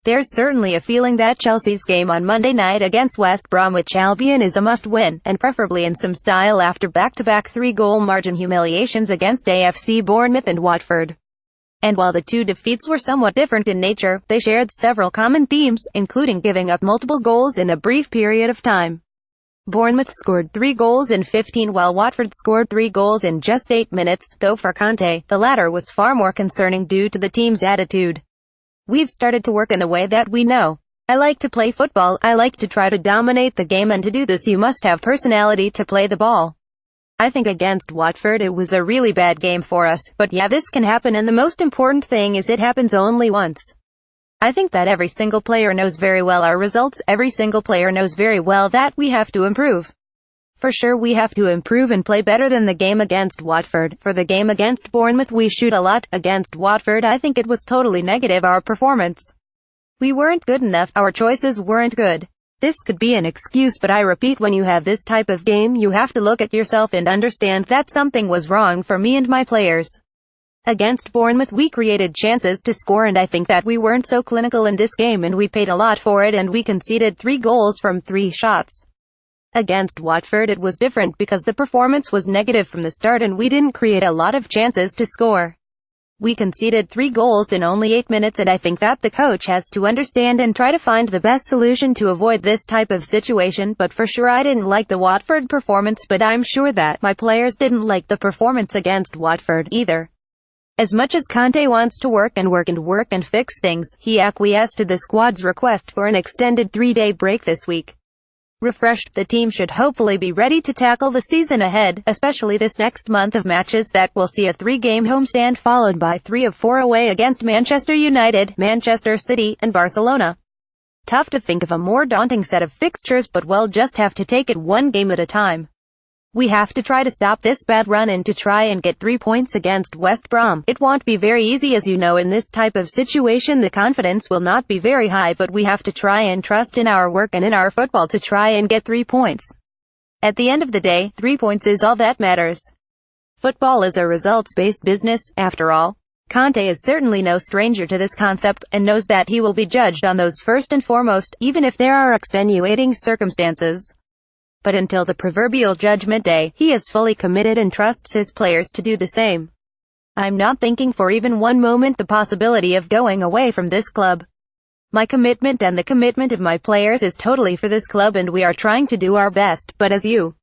There's certainly a feeling that Chelsea's game on Monday night against West Bromwich Albion is a must-win, and preferably in some style after back-to-back 3-goal margin humiliations against AFC Bournemouth and Watford. And while the two defeats were somewhat different in nature, they shared several common themes, including giving up multiple goals in a brief period of time. Bournemouth scored 3 goals in 15 while Watford scored 3 goals in just 8 minutes, though for Conte, the latter was far more concerning due to the team's attitude. We've started to work in the way that we know. I like to play football, I like to try to dominate the game, and to do this you must have personality to play the ball. I think against Watford it was a really bad game for us, but yeah, this can happen, and the most important thing is it happens only once. I think that every single player knows very well our results, every single player knows very well that we have to improve. For sure we have to improve and play better than the game against Watford. For the game against Bournemouth we shoot a lot. Against Watford I think it was totally negative, our performance. We weren't good enough, our choices weren't good. This could be an excuse, but I repeat, when you have this type of game you have to look at yourself and understand that something was wrong for me and my players. Against Bournemouth we created chances to score, and I think that we weren't so clinical in this game, and we paid a lot for it, and we conceded 3 goals from 3 shots. Against Watford it was different because the performance was negative from the start and we didn't create a lot of chances to score. We conceded 3 goals in only 8 minutes, and I think that the coach has to understand and try to find the best solution to avoid this type of situation. But for sure I didn't like the Watford performance, but I'm sure that my players didn't like the performance against Watford either. As much as Conte wants to work and fix things, he acquiesced to the squad's request for an extended 3-day break this week. Refreshed, the team should hopefully be ready to tackle the season ahead, especially this next month of matches that will see a 3-game homestand followed by 3 of 4 away against Manchester United, Manchester City, and Barcelona. Tough to think of a more daunting set of fixtures, but we'll just have to take it one game at a time. We have to try to stop this bad run and to try and get 3 points against West Brom. It won't be very easy, as you know. In this type of situation the confidence will not be very high, but we have to try and trust in our work and in our football to try and get 3 points. At the end of the day, 3 points is all that matters. Football is a results-based business, after all. Conte is certainly no stranger to this concept, and knows that he will be judged on those first and foremost, even if there are extenuating circumstances. But until the proverbial judgment day, he is fully committed and trusts his players to do the same. I'm not thinking for even one moment the possibility of going away from this club. My commitment and the commitment of my players is totally for this club, and we are trying to do our best, but as you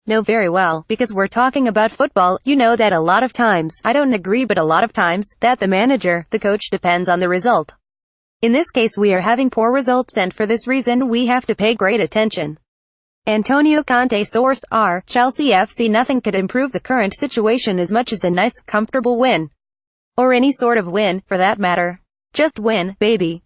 know very well, because we're talking about football, you know that a lot of times, I don't agree, but a lot of times, that the manager, the coach, depends on the result. In this case we are having poor results, and for this reason we have to pay great attention. Antonio Conte, source, R. Chelsea FC. Nothing could improve the current situation as much as a nice, comfortable win. Or any sort of win, for that matter. Just win, baby.